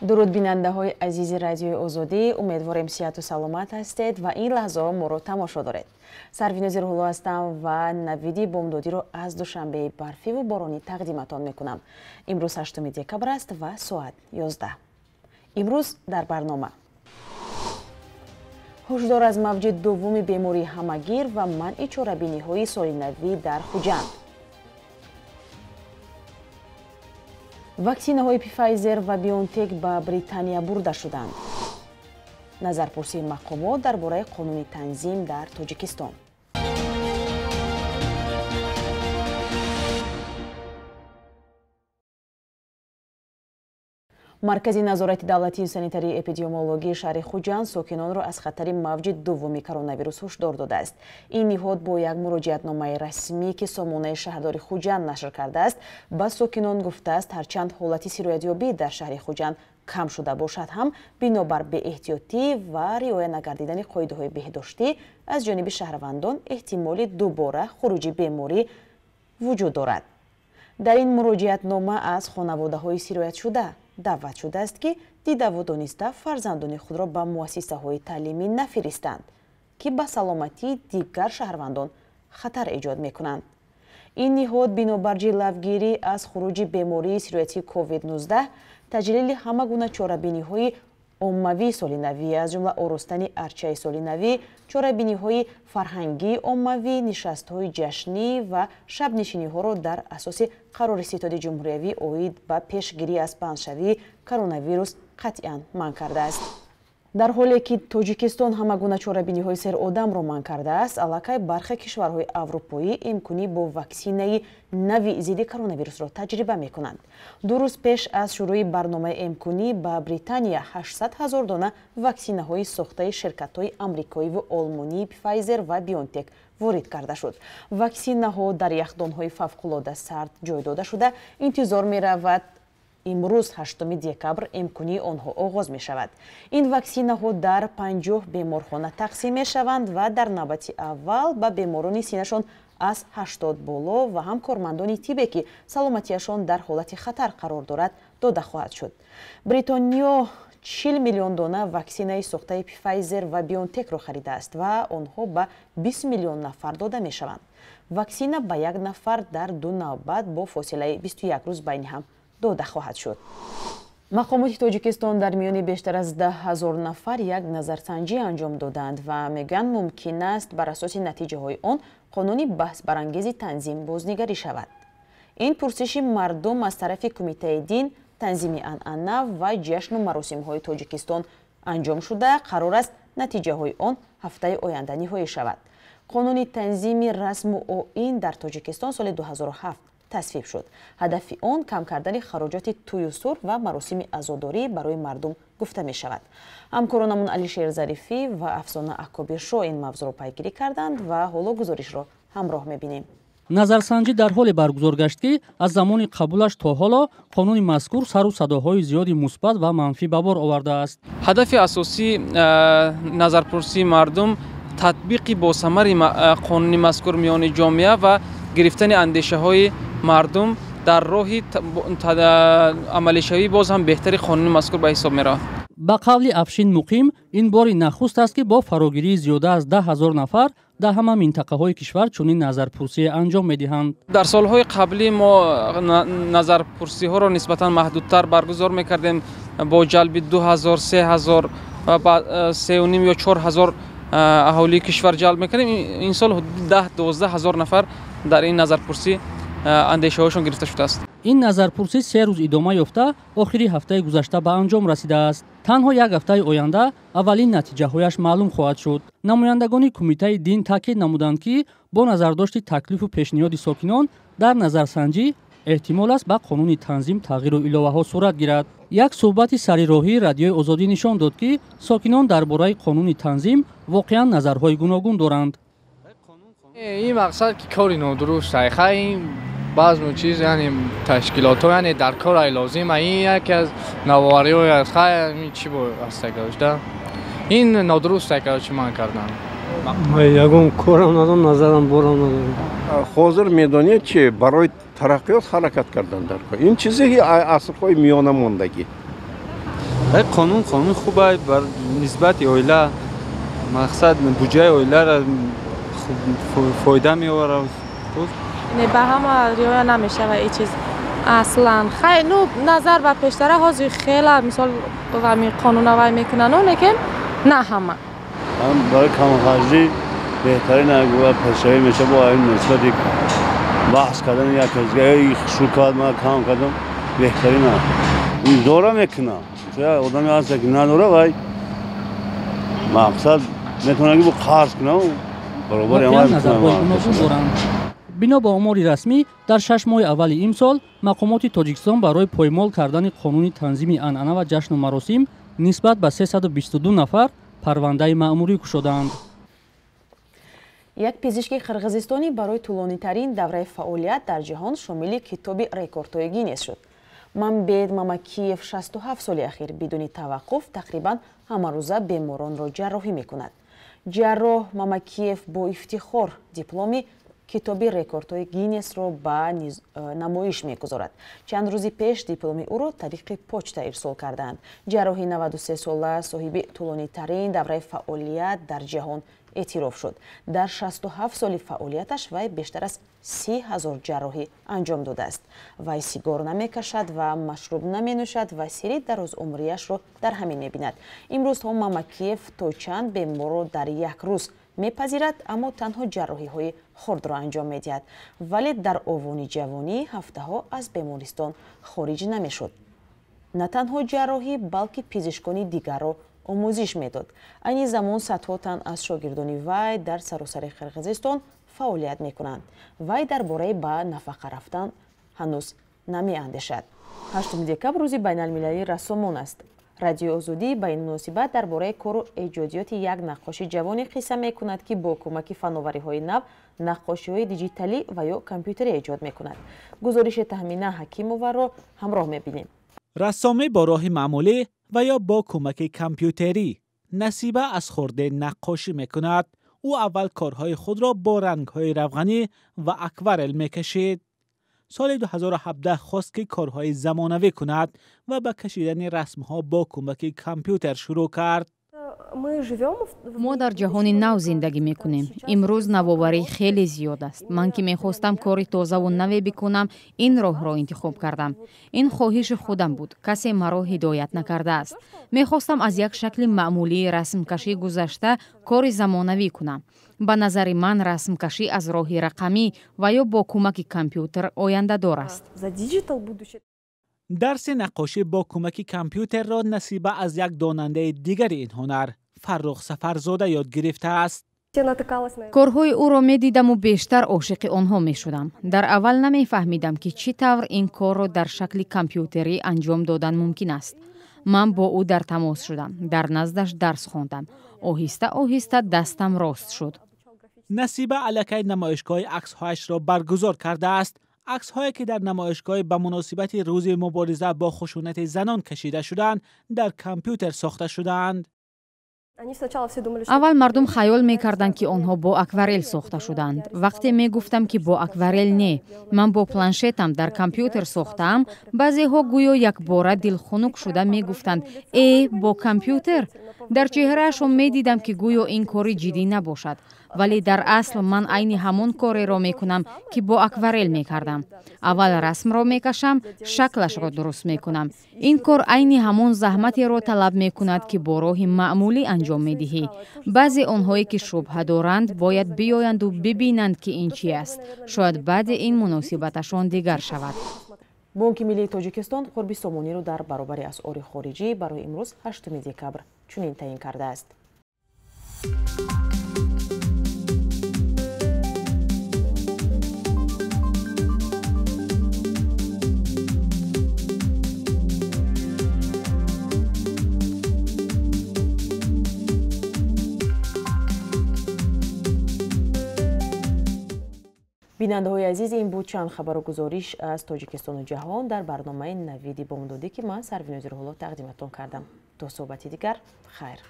дуруд бинандаҳои азизи радиои озодӣ, умедворем сиҳату саломат ҳастед ва ин лаҳзаҳо моро тамошо доред. Сарвинози рӯҳло ҳастам ва навиди бомдодиро аз душанбеи барфиву боронӣ тақдиматон мекунам. имрӯз 8 декабр аст ва соат 11. имрӯз дар барнома ҳушдор аз мавҷи дуввуми бемории ҳамагир ва манъи чорабиниҳои солинавӣ дар Хуҷанд. Воксинаҳои Pfizer ва BioNTech ба Бритониё бурда шуданд. Назарпурсии мақомот дар бораи қонуни танзим дар Тоҷикистон. маркази назорати давлатии санитарии эпидемиологии шаҳри Хуҷанд сокинонро аз хатари мавҷи дуввуми коронавирус ҳушдор додааст. ин ниҳод бо як муроҷиатномаи расмӣ ки сомонаи шаҳрдори Хуҷанд нашр кардааст ба сокинон гуфтааст, ҳарчанд ҳолати сироятёбӣ дар шаҳри Хуҷанд кам шуда бошад ҳам бинобар беэҳтиётӣ ва риоя нагардидани қоидаҳои беҳдоштӣ аз ҷониби шаҳрвандон эҳтимоли дубора хуруҷи беморӣ вуҷуд дорад. дар ин муроҷиатнома аз хонаводаҳои сироятшуда даъват шудааст ки дидаву дониста фарзандони худро ба муассисаҳои таълимӣ нафиристанд ки ба саломатии дигар шаҳрвандон хатар эҷод мекунанд. ин ниҳод бинобар ҷилавгирӣ аз хуруҷи бемории сироятии COVID-19 таҷлили ҳама гуна чорабиниҳои оммавии солинавӣ аз ҷумла оростани арчаи солинавӣ, чорабиниҳои фарҳангии оммавӣ, нишастҳои ҷашнӣ ва шабнишиниҳоро дар асоси қарори ситоди ҷумҳуриявӣ оид ба пешгирӣ аз паҳншавии коронавирус қатъиан манъ кардааст. дар ҳоле ки Тоҷикистон ҳама гуна чорабиниҳои серодамро манъ кардааст, аллакай бархе кишварҳои аврупоӣ имкунӣ бо ваксинаи нави зидди коронавирусро таҷриба мекунанд. 2 рӯз пеш аз шурӯи барномаи имкунӣ ба Бритониё 800 000 дона ваксинаҳои сохтаи ширкатҳои амрикоиву олмонии Pfizer ва BioNTech ворид карда шуд. ваксинаҳо дар яхдонҳои фавқулода сард ҷой дода шуда, интизор меравад имрӯз 8 декабр имкунии онҳо оғоз мешавад. ин ваксинаҳо дар 50 беморхона тақсим мешаванд ва дар навбати аввал ба беморони синашон аз 80 боло ва ҳам кормандони тибе ки саломатиашон дар ҳолати хатар қарор дорад дода хоҳад шуд. Бритониё 40 миллион дона ваксинаи сохтаи Pfizer ва BioNTech-ро харидааст ва онҳо ба 20 миллион нафар дода мешаванд. ваксина ба як нафар дар 2 навбат бо фосилаи 21 рӯз байни ҳам дода хоҳад шуд. мақомоти Тоҷикистон дар миёни бештар аз 10 000 нафар як назарсанҷӣ анҷом доданд ва мегӯянд мумкин аст бар асоси натиҷаҳои он қонуни баҳсбарангези танзим бознигарӣ шавад. ин пурсиши мардум аз тарафи Кумитаи дин, танзими анъана ва ҷашну маросимҳои Тоҷикистон анҷом шуда, қарор аст натиҷаҳои он ҳафтаи оянда ниҳоӣ шавад. қонуни танзими расму оин дар Тоҷикистон соли 2007 тасвиб шуд. ҳадафи он кам кардани хароҷоти тӯю сур ва маросими азодорӣ барои мардум гуфта мешавад. ҳамкоронамон Алишер Зарифӣ ва Афсона Акобиршо ин мавзӯъро пайгирӣ карданд ва ҳоло гузоришро ҳамроҳ мебинем. назарсанҷӣ дар ҳоле баргузор гашт ки аз замони қабулаш то ҳоло қонуни мазкур сару садоҳои зиёди мусбат ва манфӣ ба бор овардааст. ҳадафи асосии назарпурсии мардум татбиқи босамари қонуни мазкур миёни ҷомеа ва гирифтани андешаҳои мардум дар роҳи амалишавии боз ҳам беҳтари қонуни мазкур ба ҳисоб меравад. ба қавли Афшин Муқим, ин бори нахуст аст ки бо фарогирии зиёда аз 10 000 нафар дар ҳама минтақаҳои кишвар чунин назарпурсие анҷом медиҳанд. дар солҳои қаблӣ мо назарпурсиҳоро нисбатан маҳдудтар баргузор мекардем бо ҷалби 2000, 3000 ва 3.5 ё 4000 аҳолии кишвар ҷалб мекардем. ин сол 10-12 000 нафар дар ин назарпурсӣ андешаҳояшон гирифта шудааст. ин назарпурсӣ 3 рӯз идома ёфта охири ҳафтаи гузашта ба анҷом расидааст. танҳо як ҳафтаи оянда аввалин натиҷаҳояш маълум хоҳад шуд. намояндагони Кумитаи дин таъкид намуданд ки бо назардошти таклифу пешниҳоди сокинон дар назарсанҷӣ эҳтимол аст ба қонуни танзим тағйиру иловаҳо сурат гирад. як суҳбати сарироҳии радиои озодӣ нишон дод ки сокинон дар бораи қонуни танзим воқеан назарҳои гуногун доранд. ин мақсад ки кори нодуруст айхай баъзу чиз яъне ташкилотҳо яъне дар кори лозим ин яке аз навовариҳои аст хай чӣ бо аста гашта ин нодуруст короче ман кардам. ман ягон корам надорам, назарам борам надорам. ҳозир медонед чи барои тараққиёт ҳаракат кардан дар кор ин чизе аслҳои миёнамондагӣ قانون خوب است بر نسبت اویلا مقصد بودجه اویلا را فایده می‌آورد. نه به همه رعایت نمیشه و این چیز اصلا خیلی نظر و پیشتر هازی خیلی مثال همین قانون وای میکنن و لیکن نه همه هم برای کم‌خرجی بهترین اگه پیشروی میشه با این نسبتی بحث کردن یک کسگاهی شروع کرد ما کام کردم بهترین این دوره میکنه چون آدمی هست که نداره وای مقصد میتونه که قرض کنه و برابر عمل کنه. бино ба омори расмӣ дар 6 моҳи аввали имсол мақомоти тоҷикистон барои поймол кардани қонуни танзими анъана ва ҷашну маросим нисбат ба 322 нафар парвандаи маъмурӣ кушоданд. як пизишки қирғизистонӣ барои тӯлонитарин давраи фаъолият дар ҷаҳон шомили китоби рекордҳои гиннес шуд. Мамбед Мамакиев 67 соли ахир бидуни таваққуф тақрибан ҳамарӯза беморонро ҷарроҳӣ мекунад. ҷарроҳ Мамакиев бо ифтихор дипломи китоби рекордҳои гиннесро ба намоиш мегузорад. чанд рӯзи пеш дипломи ӯро тариқи почта ирсол карданд. ҷарроҳи 93 сола соҳиби тӯлонитарин давраи фаъолият дар ҷаҳон эътироф шуд. дар 67 соли фаъолияташ вай бештар аз 30 000 ҷарроҳӣ анҷом додааст. вай сигор намекашад ва машруб наменӯшад ва сири дарозумрияшро дар ҳамин мебинад. имрӯзҳо Мамакиев то чанд беморро дар як рӯз мепазирад, аммо танҳо ҷарроҳиҳои хурдро анҷом медиҳад. вале дар овони ҷавонӣ ҳафтаҳо аз бемористон хориҷ намешуд. на танҳо ҷарроҳӣ балки пизишкони дигарро омӯзиш медод. айни замон садҳо тан аз шогирдони вай дар саросари қирғизистон фаъолият мекунанд. вай дар бораи ба нафақа рафтан ҳанӯз намеандешад. 8 декабр рӯзи байналмилалии рассомон аст. радиои озодӣ ба ин муносибат дар бораи кору эҷодиёти як наққоши ҷавоне қисса мекунад ки бо кӯмаки фанновариҳои нав наққошиҳои диҷиталӣ ва ё компютерӣ эҷод мекунад. гузориши Таҳмина Ҳакимоваро ҳамроҳ мебинем. рассоме бо роҳи маъмулӣ ва ё бо кӯмаки компютерӣ насиба аз хурде наққошӣ мекунад. ӯ аввал корҳои худро бо рангҳои равғанӣ ва акварел мекашид. соли 2017 хост ки корҳои замонавӣ кунад ва ба кашидани расмҳо бо кӯмаки компютер шурӯъ кард. мо дар ҷаҳони нав зиндагӣ мекунем. имрӯз навоварӣ хеле зиёд аст. ман ки мехостам кори тозаву наве бикунам, ин роҳро интихоб кардам. ин хоҳиши худам буд. касе маро ҳидоят накардааст. мехостам аз як шакли маъмулии расмкашӣ гузашта кори замонавӣ кунам. ба назари ман расмкашӣ аз роҳи рақамӣ ва ё бо кӯмаки компютер ояндадор аст. дарси наққошӣ бо кӯмаки компютерро насиба аз як донандаи дигари ин ҳунар Фаррух Сафарзода ёд гирифтааст. корҳои ӯро медидаму бештар ошиқи онҳо мешудам. дар аввал намефаҳмидам ки чӣ тавр ин корро дар шакли компютерӣ анҷом додан мумкин аст. ман бо ӯ дар тамос шудам. дар наздаш дарс хондам. оҳиста оҳиста дастам рост шуд. насиба аллакай намоишгоҳи аксҳояшро баргузор кардааст. аксҳое ки дар намоишгоҳи ба муносибати рӯзи мубориза бо хушунати занон кашида шуданд дар компютер сохта шуданд. аввал мардум хаёл мекарданд ки онҳо бо акварел сохта шуданд. вақте мегуфтам ки бо акварел не, ман бо планшетам дар компютер сохтаам, баъзеҳо гӯё якбора дилхунук шуда мегуфтанд бо компютер. дар чеҳраашон медидам ки гӯё ин кори ҷиддӣ набошад, вале дар асл ман айни ҳамон кореро мекунам ки бо акварел мекардам. аввал расмро мекашам, шаклашро дуруст мекунам. ин кор айни ҳамон заҳматеро талаб мекунад ки бо роҳи маъмулӣ анҷом медиҳӣ. баъзе онҳое ки шубҳа доранд бояд биёянду бибинанд ки ин чӣ аст. шояд баъди ин муносибаташон дигар шавад. бонки миллии Тоҷикистон қурби сомониро дар баробари асъори хориҷӣ барои имрӯз 8 декабр чунин таъин кардааст. бинандаҳои азиз, ин буд чанд хабару гузориш аз Тоҷикистону ҷаҳон дар барномаи Навиди бомдодӣ ки ман Сарвинӯзи Рӯҳулло тақдиматон кардам. то суҳбати дигар, хайр.